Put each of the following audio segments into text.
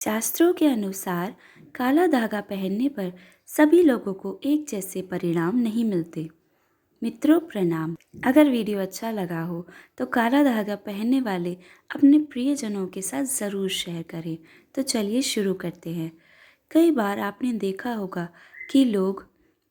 शास्त्रों के अनुसार काला धागा पहनने पर सभी लोगों को एक जैसे परिणाम नहीं मिलते। मित्रों प्रणाम। अगर वीडियो अच्छा लगा हो तो काला धागा पहनने वाले अपने प्रियजनों के साथ ज़रूर शेयर करें। तो चलिए शुरू करते हैं। कई बार आपने देखा होगा कि लोग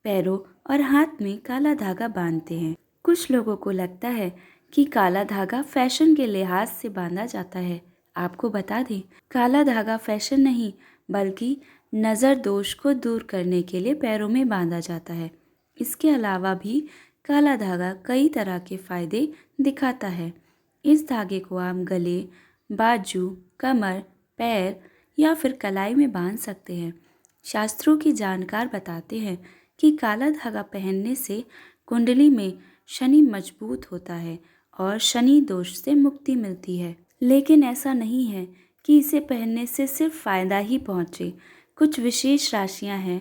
पैरों और हाथ में काला धागा बांधते हैं। कुछ लोगों को लगता है कि काला धागा फैशन के लिहाज से बांधा जाता है। आपको बता दें, काला धागा फैशन नहीं बल्कि नज़र दोष को दूर करने के लिए पैरों में बांधा जाता है। इसके अलावा भी काला धागा कई तरह के फायदे दिखाता है। इस धागे को आप गले, बाजू, कमर, पैर या फिर कलाई में बांध सकते हैं। शास्त्रों के जानकार बताते हैं कि काला धागा पहनने से कुंडली में शनि मजबूत होता है और शनि दोष से मुक्ति मिलती है। लेकिन ऐसा नहीं है कि इसे पहनने से सिर्फ फायदा ही पहुँचे। कुछ विशेष राशियाँ हैं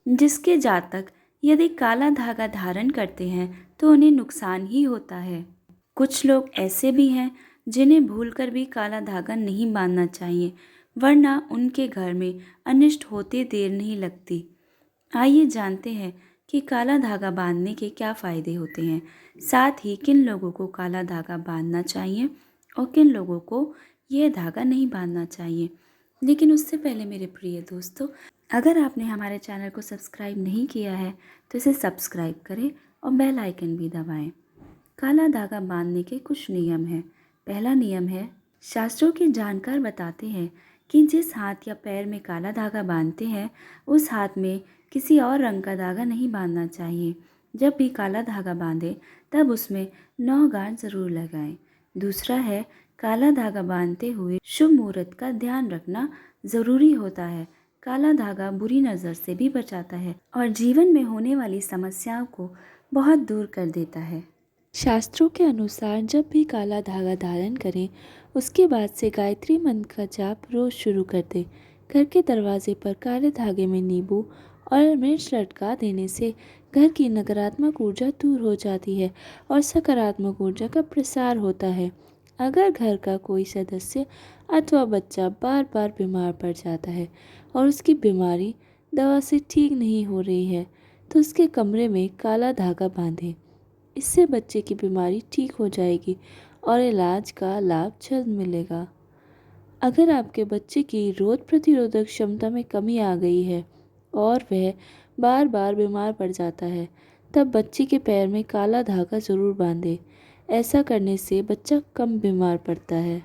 जिसके जातक यदि काला धागा धारण करते हैं तो उन्हें नुकसान ही होता है। कुछ लोग ऐसे भी हैं जिन्हें भूलकर भी काला धागा नहीं बांधना चाहिए, वरना उनके घर में अनिष्ट होते देर नहीं लगती। आइए जानते हैं कि काला धागा बांधने के क्या फ़ायदे होते हैं, साथ ही किन लोगों को काला धागा बांधना चाहिए और किन लोगों को यह धागा नहीं बांधना चाहिए। लेकिन उससे पहले मेरे प्रिय दोस्तों, अगर आपने हमारे चैनल को सब्सक्राइब नहीं किया है तो इसे सब्सक्राइब करें और बेल आइकन भी दबाएं। काला धागा बांधने के कुछ नियम हैं। पहला नियम है, शास्त्रों के जानकार बताते हैं कि जिस हाथ या पैर में काला धागा बांधते हैं उस हाथ में किसी और रंग का धागा नहीं बांधना चाहिए। जब भी काला धागा बांधें तब उसमें 9 गांठ ज़रूर लगाएं। दूसरा है, काला धागा बांधते हुए शुभ मुहूर्त का ध्यान रखना ज़रूरी होता है। काला धागा बुरी नज़र से भी बचाता है और जीवन में होने वाली समस्याओं को बहुत दूर कर देता है। शास्त्रों के अनुसार जब भी काला धागा धारण करें उसके बाद से गायत्री मंत्र का जाप रोज शुरू कर दें। घर के दरवाजे पर काले धागे में नींबू और मिर्च लटका देने से घर की नकारात्मक ऊर्जा दूर हो जाती है और सकारात्मक ऊर्जा का प्रसार होता है। अगर घर का कोई सदस्य अथवा बच्चा बार बार बीमार पड़ जाता है और उसकी बीमारी दवा से ठीक नहीं हो रही है तो उसके कमरे में काला धागा बांधें। इससे बच्चे की बीमारी ठीक हो जाएगी और इलाज का लाभ जल्द मिलेगा। अगर आपके बच्चे की रोग प्रतिरोधक क्षमता में कमी आ गई है और वह बार बार बीमार पड़ जाता है तब बच्चे के पैर में काला धागा ज़रूर बांधें। ऐसा करने से बच्चा कम बीमार पड़ता है।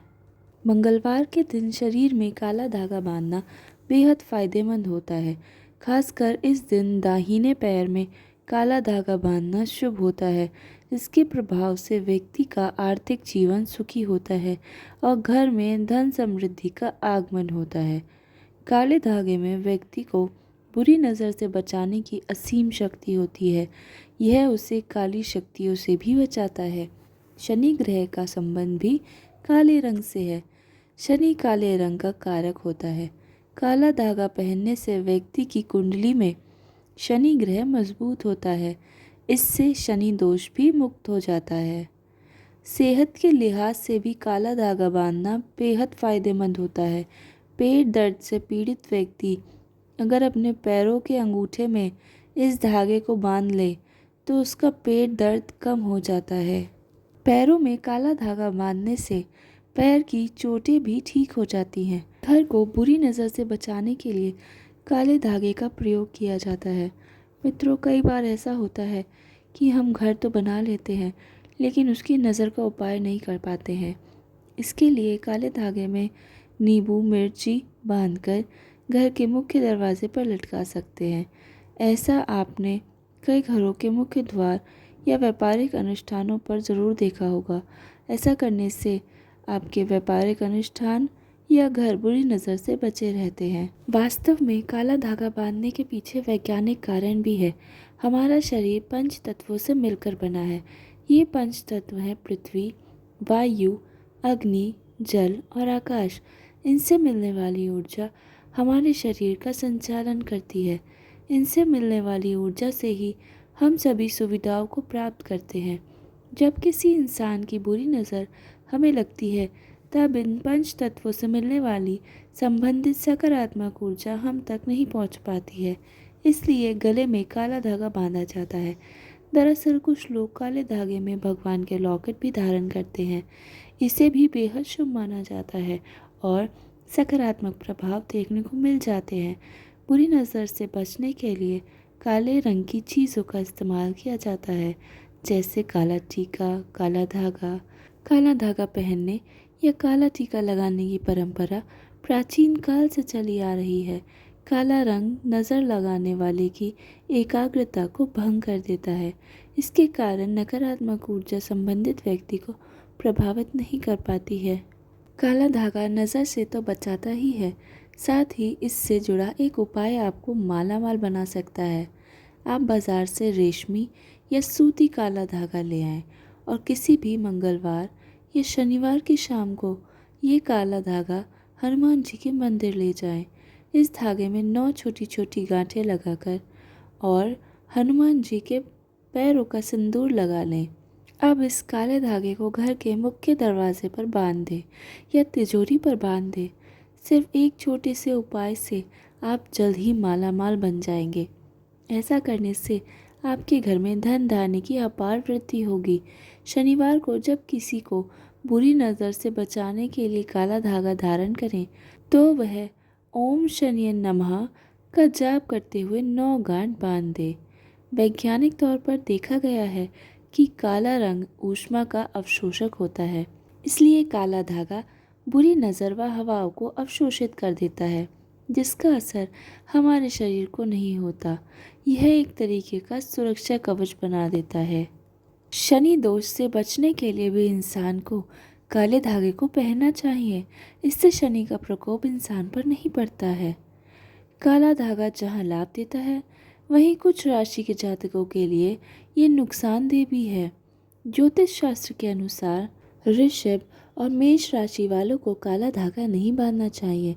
मंगलवार के दिन शरीर में काला धागा बांधना बेहद फ़ायदेमंद होता है। खासकर इस दिन दाहिने पैर में काला धागा बांधना शुभ होता है। इसके प्रभाव से व्यक्ति का आर्थिक जीवन सुखी होता है और घर में धन समृद्धि का आगमन होता है। काले धागे में व्यक्ति को बुरी नज़र से बचाने की असीम शक्ति होती है। यह उसे काली शक्तियों से भी बचाता है। शनि ग्रह का संबंध भी काले रंग से है। शनि काले रंग का कारक होता है। काला धागा पहनने से व्यक्ति की कुंडली में शनि ग्रह मजबूत होता है। इससे शनि दोष भी मुक्त हो जाता है। सेहत के लिहाज से भी काला धागा बांधना बेहद फ़ायदेमंद होता है। पेट दर्द से पीड़ित व्यक्ति अगर अपने पैरों के अंगूठे में इस धागे को बांध ले तो उसका पेट दर्द कम हो जाता है। पैरों में काला धागा बांधने से पैर की चोटें भी ठीक हो जाती हैं। घर को बुरी नज़र से बचाने के लिए काले धागे का प्रयोग किया जाता है। मित्रों, कई बार ऐसा होता है कि हम घर तो बना लेते हैं लेकिन उसकी नज़र का उपाय नहीं कर पाते हैं। इसके लिए काले धागे में नींबू मिर्ची बांधकर घर के मुख्य दरवाजे पर लटका सकते हैं। ऐसा आपने कई घरों के मुख्य द्वार या व्यापारिक अनुष्ठानों पर ज़रूर देखा होगा। ऐसा करने से आपके व्यापारिक अनुष्ठान या घर बुरी नज़र से बचे रहते हैं। वास्तव में काला धागा बांधने के पीछे वैज्ञानिक कारण भी है। हमारा शरीर पंच तत्वों से मिलकर बना है। ये पंच तत्व हैं पृथ्वी, वायु, अग्नि, जल और आकाश। इनसे मिलने वाली ऊर्जा हमारे शरीर का संचालन करती है। इनसे मिलने वाली ऊर्जा से ही हम सभी सुविधाओं को प्राप्त करते हैं। जब किसी इंसान की बुरी नज़र हमें लगती है तब इन पंच तत्वों से मिलने वाली संबंधित सकारात्मक ऊर्जा हम तक नहीं पहुंच पाती है, इसलिए गले में काला धागा बांधा जाता है। दरअसल कुछ लोग काले धागे में भगवान के लॉकेट भी धारण करते हैं। इसे भी बेहद शुभ माना जाता है और सकारात्मक प्रभाव देखने को मिल जाते हैं। बुरी नज़र से बचने के लिए काले रंग की चीज़ों का इस्तेमाल किया जाता है, जैसे काला टीका, काला धागा पहनने या काला टीका लगाने की परंपरा प्राचीन काल से चली आ रही है। काला रंग नज़र लगाने वाले की एकाग्रता को भंग कर देता है। इसके कारण नकारात्मक ऊर्जा संबंधित व्यक्ति को प्रभावित नहीं कर पाती है। काला धागा नज़र से तो बचाता ही है, साथ ही इससे जुड़ा एक उपाय आपको मालामाल बना सकता है। आप बाज़ार से रेशमी या सूती काला धागा ले आएं और किसी भी मंगलवार या शनिवार की शाम को ये काला धागा हनुमान जी के मंदिर ले जाएं। इस धागे में 9 छोटी छोटी गांठें लगाकर और हनुमान जी के पैरों का सिंदूर लगा लें। अब इस काले धागे को घर के मुख्य दरवाजे पर बांध दें या तिजोरी पर बांध दें। सिर्फ एक छोटे से उपाय से आप जल्द ही मालामाल बन जाएंगे। ऐसा करने से आपके घर में धन धान्य की अपार वृद्धि होगी। शनिवार को जब किसी को बुरी नज़र से बचाने के लिए काला धागा धारण करें तो वह ओम शनिय नमः का जाप करते हुए 9 गांठ बांध दे। वैज्ञानिक तौर पर देखा गया है कि काला रंग ऊष्मा का अवशोषक होता है, इसलिए काला धागा बुरी नज़र व हवाओं को अवशोषित कर देता है, जिसका असर हमारे शरीर को नहीं होता। यह एक तरीके का सुरक्षा कवच बना देता है। शनि दोष से बचने के लिए भी इंसान को काले धागे को पहनना चाहिए। इससे शनि का प्रकोप इंसान पर नहीं पड़ता है। काला धागा जहाँ लाभ देता है, वहीं कुछ राशि के जातकों के लिए ये नुकसानदेह भी है। ज्योतिष शास्त्र के अनुसार ऋषभ और मेष राशि वालों को काला धागा नहीं बांधना चाहिए।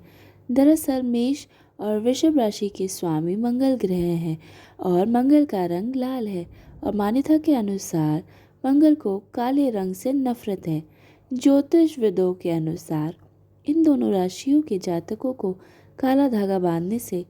दरअसल मेष और वृषभ राशि के स्वामी मंगल ग्रह हैं और मंगल का रंग लाल है और मान्यता के अनुसार मंगल को काले रंग से नफरत है। ज्योतिषविदों के अनुसार इन दोनों राशियों के जातकों को काला धागा बांधने से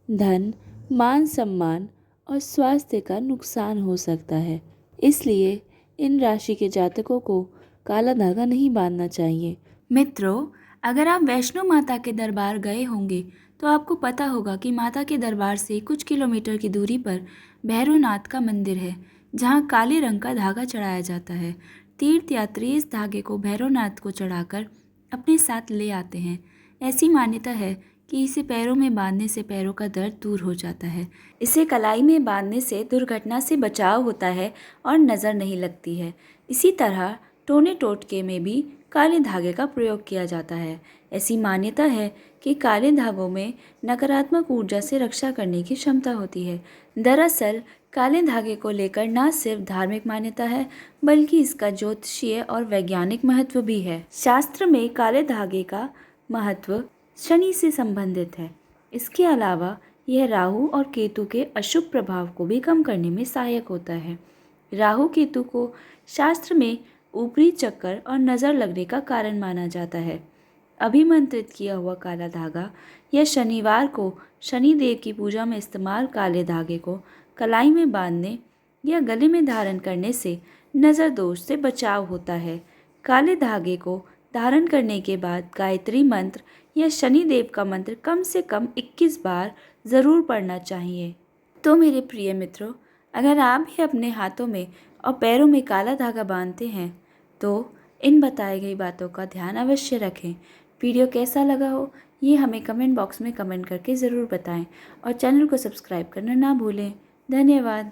धन, मान सम्मान और स्वास्थ्य का नुकसान हो सकता है। इसलिए इन राशि के जातकों को काला धागा नहीं बांधना चाहिए। मित्रों, अगर आप वैष्णो माता के दरबार गए होंगे तो आपको पता होगा कि माता के दरबार से कुछ किलोमीटर की दूरी पर भैरवनाथ का मंदिर है, जहां काले रंग का धागा चढ़ाया जाता है। तीर्थयात्री इस धागे को भैरवनाथ को चढ़ाकर अपने साथ ले आते हैं। ऐसी मान्यता है कि इसे पैरों में बांधने से पैरों का दर्द दूर हो जाता है। इसे कलाई में बांधने से दुर्घटना से बचाव होता है और नज़र नहीं लगती है। इसी तरह टोने टोटके में भी काले धागे का प्रयोग किया जाता है। ऐसी मान्यता है कि काले धागों में नकारात्मक ऊर्जा से रक्षा करने की क्षमता होती है। दरअसल काले धागे को लेकर न सिर्फ धार्मिक मान्यता है, बल्कि इसका ज्योतिषीय और वैज्ञानिक महत्व भी है। शास्त्र में काले धागे का महत्व शनि से संबंधित है। इसके अलावा यह राहु और केतु के अशुभ प्रभाव को भी कम करने में सहायक होता है। राहु केतु को शास्त्र में ऊपरी चक्कर और नज़र लगने का कारण माना जाता है। अभिमंत्रित किया हुआ काला धागा या शनिवार को शनिदेव की पूजा में इस्तेमाल काले धागे को कलाई में बांधने या गले में धारण करने से नज़र दोष से बचाव होता है। काले धागे को धारण करने के बाद गायत्री मंत्र या शनिदेव का मंत्र कम से कम 21 बार ज़रूर पढ़ना चाहिए। तो मेरे प्रिय मित्रों, अगर आप भी अपने हाथों में और पैरों में काला धागा बांधते हैं तो इन बताई गई बातों का ध्यान अवश्य रखें। वीडियो कैसा लगा हो ये हमें कमेंट बॉक्स में कमेंट करके ज़रूर बताएं और चैनल को सब्सक्राइब करना ना भूलें। धन्यवाद।